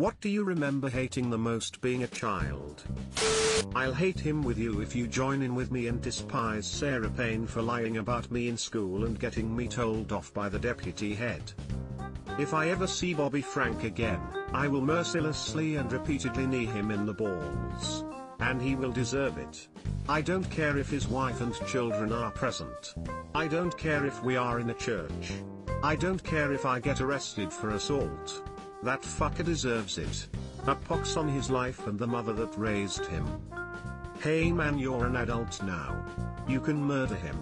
What do you remember hating the most being a child? I'll hate him with you if you join in with me and despise Sarah Payne for lying about me in school and getting me told off by the deputy head. If I ever see Bobby Frank again, I will mercilessly and repeatedly knee him in the balls. And he will deserve it. I don't care if his wife and children are present. I don't care if we are in a church. I don't care if I get arrested for assault. That fucker deserves it. A pox on his life and the mother that raised him. Hey man, you're an adult now. You can murder him.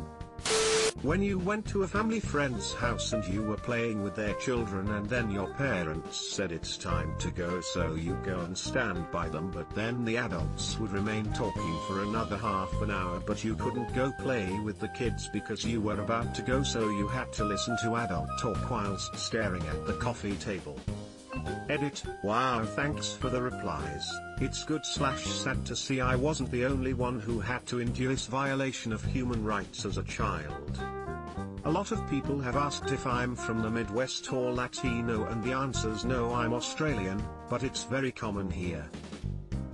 When you went to a family friend's house and you were playing with their children and then your parents said it's time to go, so you go and stand by them, but then the adults would remain talking for another half an hour, but you couldn't go play with the kids because you were about to go, so you had to listen to adult talk whilst staring at the coffee table. Edit. Wow, thanks for the replies. It's good/sad to see I wasn't the only one who had to endure this violation of human rights as a child. A lot of people have asked if I'm from the Midwest or Latino, and the answer's no, I'm Australian, but it's very common here.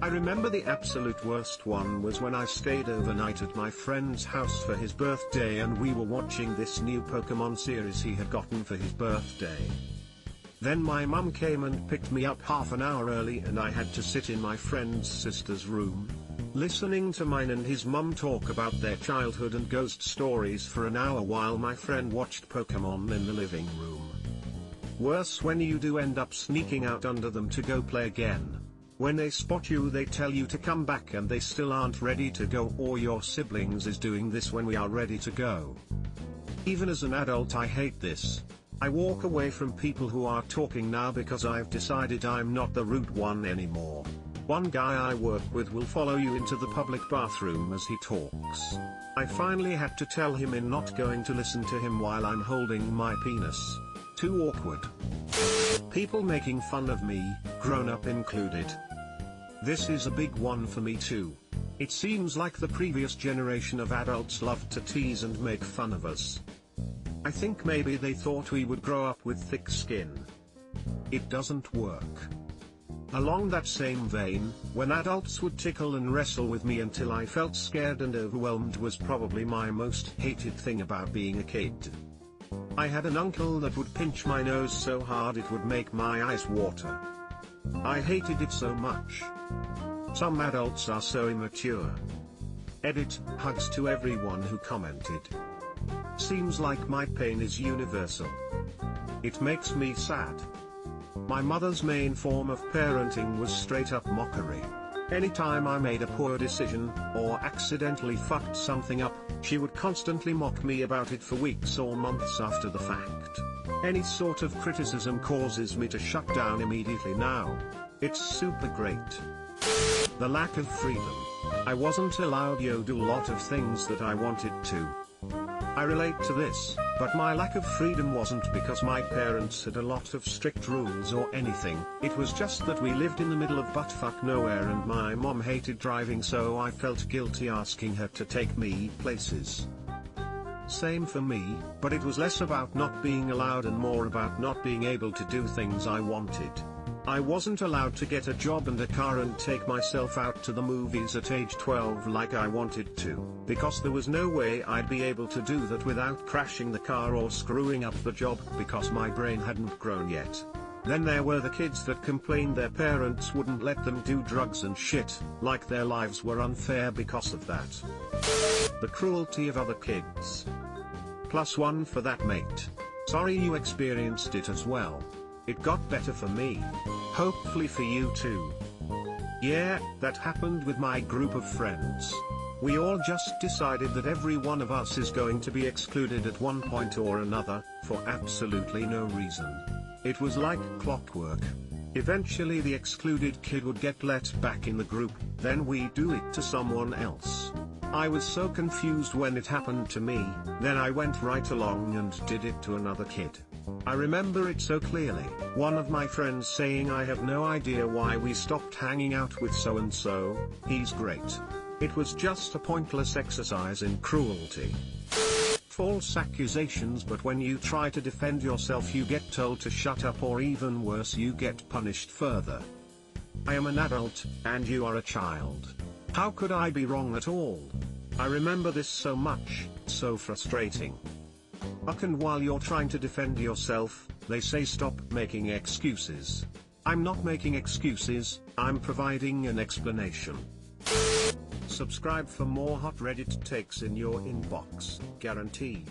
I remember the absolute worst one was when I stayed overnight at my friend's house for his birthday and we were watching this new Pokemon series he had gotten for his birthday. Then my mum came and picked me up half an hour early and I had to sit in my friend's sister's room, listening to mine and his mum talk about their childhood and ghost stories for an hour while my friend watched Pokemon in the living room. Worse when you do end up sneaking out under them to go play again. When they spot you they tell you to come back and they still aren't ready to go, or your siblings is doing this when we are ready to go. Even as an adult I hate this. I walk away from people who are talking now because I've decided I'm not the rude one anymore. One guy I work with will follow you into the public bathroom as he talks. I finally had to tell him in not going to listen to him while I'm holding my penis. Too awkward. People making fun of me, grown up included. This is a big one for me too. It seems like the previous generation of adults loved to tease and make fun of us. I think maybe they thought we would grow up with thick skin. It doesn't work. Along that same vein, when adults would tickle and wrestle with me until I felt scared and overwhelmed was probably my most hated thing about being a kid. I had an uncle that would pinch my nose so hard it would make my eyes water. I hated it so much. Some adults are so immature. Edit. Hugs to everyone who commented. Seems like my pain is universal. It makes me sad. My mother's main form of parenting was straight up mockery. Anytime I made a poor decision, or accidentally fucked something up, she would constantly mock me about it for weeks or months after the fact. Any sort of criticism causes me to shut down immediately now. It's super great. The lack of freedom. I wasn't allowed to do a lot of things that I wanted to. I relate to this, but my lack of freedom wasn't because my parents had a lot of strict rules or anything. It was just that we lived in the middle of buttfuck nowhere and my mom hated driving, so I felt guilty asking her to take me places. Same for me, but it was less about not being allowed and more about not being able to do things I wanted. I wasn't allowed to get a job and a car and take myself out to the movies at age 12 like I wanted to, because there was no way I'd be able to do that without crashing the car or screwing up the job because my brain hadn't grown yet. Then there were the kids that complained their parents wouldn't let them do drugs and shit, like their lives were unfair because of that. The cruelty of other kids. +1 for that, mate. Sorry you experienced it as well. It got better for me. Hopefully for you too. Yeah, that happened with my group of friends. We all just decided that every one of us is going to be excluded at one point or another, for absolutely no reason. It was like clockwork. Eventually the excluded kid would get let back in the group, then we'd do it to someone else. I was so confused when it happened to me, then I went right along and did it to another kid. I remember it so clearly, one of my friends saying, I have no idea why we stopped hanging out with so and so, he's great. It was just a pointless exercise in cruelty. false accusations, but when you try to defend yourself you get told to shut up, or even worse, you get punished further. I am an adult, and you are a child. How could I be wrong at all? I remember this so much, so frustrating. And while you're trying to defend yourself, they say stop making excuses. I'm not making excuses, I'm providing an explanation. Subscribe for more hot Reddit takes in your inbox, guaranteed.